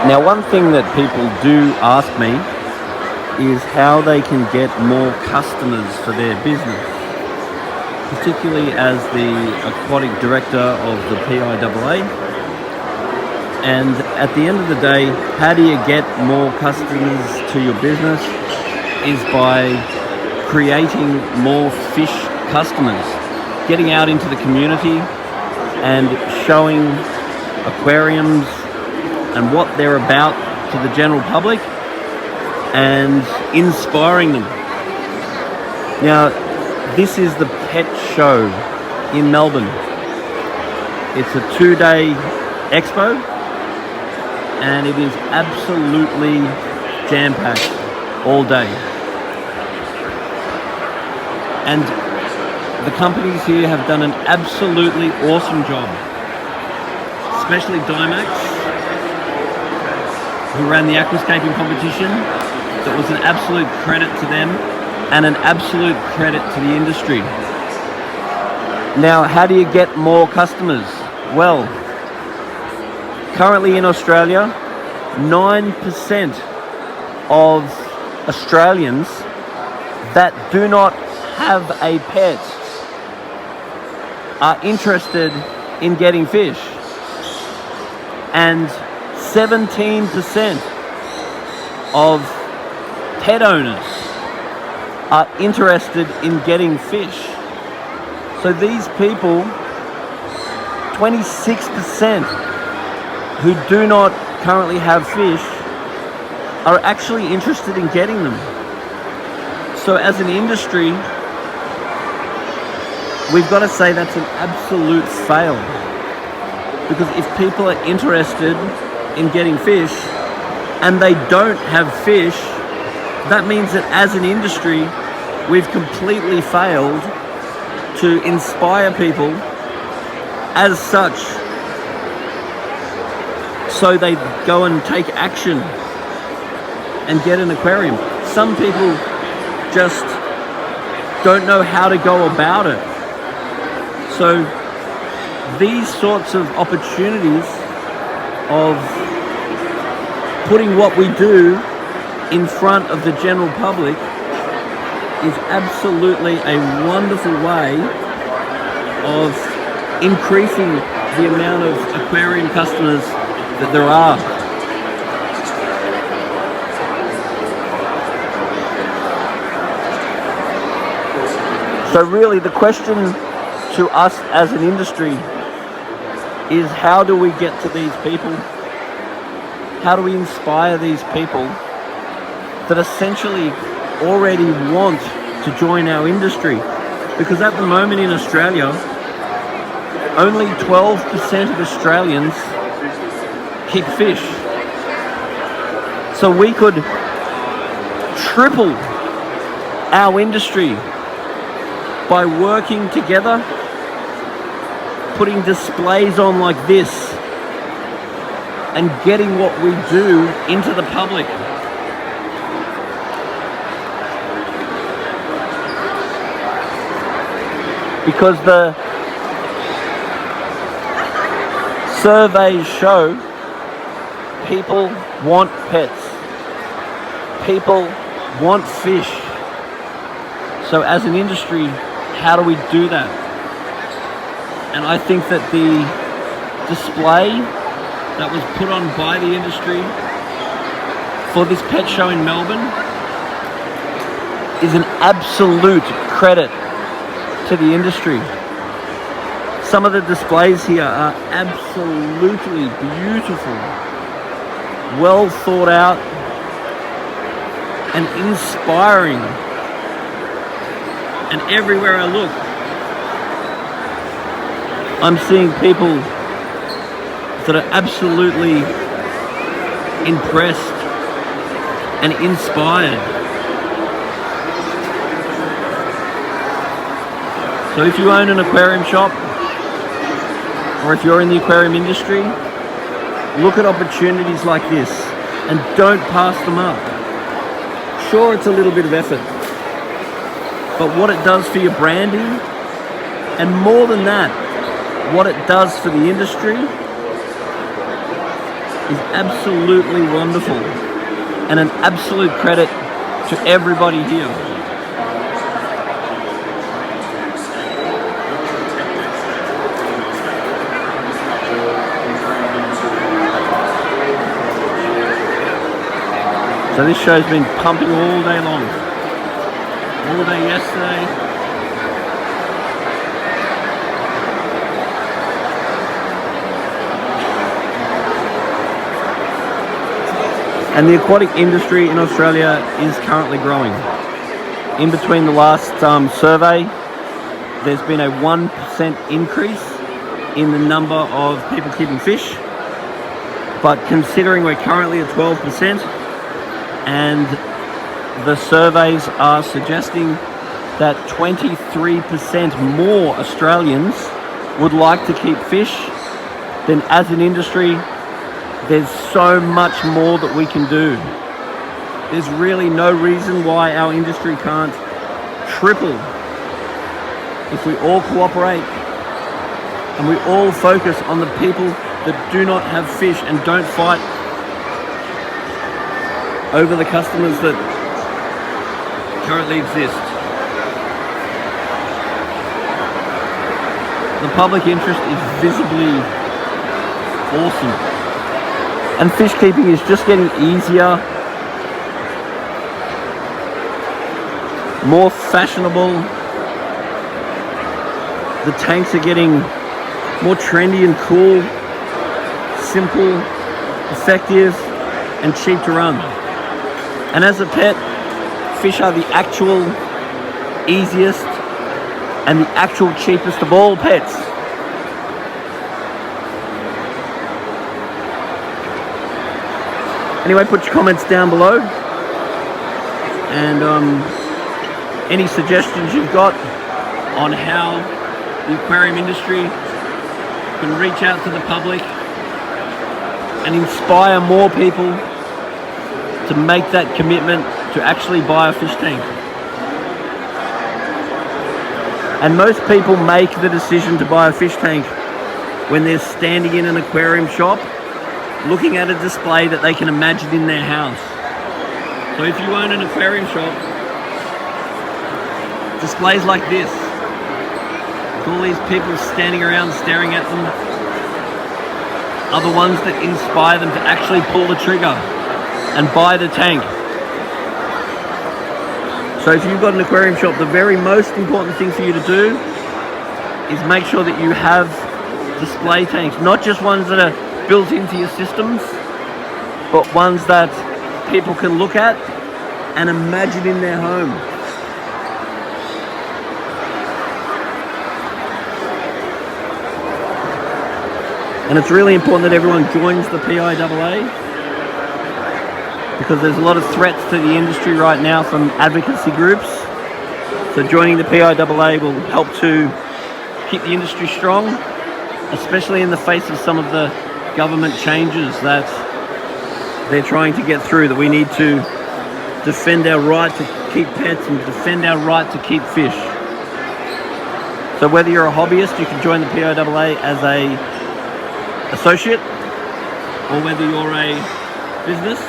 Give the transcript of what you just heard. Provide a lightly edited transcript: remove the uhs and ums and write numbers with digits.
Now, one thing that people do ask me is how they can get more customers for their business, particularly as the aquatic director of the PIAA. And at the end of the day, how do you get more customers to your business is by creating more fish customers, getting out into the community and showing aquariums and what they're about to the general public and inspiring them. Now, this is the pet show in Melbourne. It's a 2-day expo and it is absolutely jam-packed all day. And the companies here have done an absolutely awesome job, especially Dimax, who ran the aquascaping competition. That was an absolute credit to them and an absolute credit to the industry. Now, how do you get more customers? Well, currently in Australia, 9% of Australians that do not have a pet are interested in getting fish, and 17% of pet owners are interested in getting fish. So these people, 26% who do not currently have fish, are actually interested in getting them. So as an industry, we've got to say that's an absolute fail. Because if people are interested in getting fish and they don't have fish, that means that as an industry, we've completely failed to inspire people as such, so they go and take action and get an aquarium. Some people just don't know how to go about it. So these sorts of opportunities of putting what we do in front of the general public is absolutely a wonderful way of increasing the amount of aquarium customers that there are. So really the question to us as an industry is, how do we get to these people? How do we inspire these people that essentially already want to join our industry? Because at the moment in Australia, only 12% of Australians keep fish. So we could triple our industry by working together, putting displays on like this and getting what we do into the public. Because the surveys show people want pets. People want fish. So as an industry, how do we do that? And I think that the display that was put on by the industry for this pet show in Melbourne is an absolute credit to the industry. Some of the displays here are absolutely beautiful, well thought out and inspiring. And everywhere I look, I'm seeing people that are absolutely impressed and inspired. So if you own an aquarium shop, or if you're in the aquarium industry, look at opportunities like this and don't pass them up. Sure, it's a little bit of effort, but what it does for your branding, and more than that, what it does for the industry, is absolutely wonderful and an absolute credit to everybody here. So this show's been pumping all day long. All day yesterday. And the aquatic industry in Australia is currently growing. In between the last survey, there's been a 1% increase in the number of people keeping fish. But considering we're currently at 12%, and the surveys are suggesting that 23% more Australians would like to keep fish, then as an industry, there's so much more that we can do. There's really no reason why our industry can't triple if we all cooperate and we all focus on the people that do not have fish and don't fight over the customers that currently exist. The public interest is visibly awesome. And fish keeping is just getting easier, more fashionable. The tanks are getting more trendy and cool, simple, effective, and cheap to run. And as a pet, fish are the actual easiest and the actual cheapest of all pets. Anyway, put your comments down below, and any suggestions you've got on how the aquarium industry can reach out to the public and inspire more people to make that commitment to actually buy a fish tank. And most people make the decision to buy a fish tank when they're standing in an aquarium shop looking at a display that they can imagine in their house. So if you own an aquarium shop, displays like this, with all these people standing around staring at them, are the ones that inspire them to actually pull the trigger and buy the tank. So if you've got an aquarium shop, the very most important thing for you to do is make sure that you have display tanks, not just ones that are built into your systems, but ones that people can look at and imagine in their home. And it's really important that everyone joins the PIAA, because there's a lot of threats to the industry right now from advocacy groups. So joining the PIAA will help to keep the industry strong, especially in the face of some of the government changes that they're trying to get through, that we need to defend our right to keep pets and defend our right to keep fish. So whether you're a hobbyist, you can join the PIAA as a associate, or whether you're a business,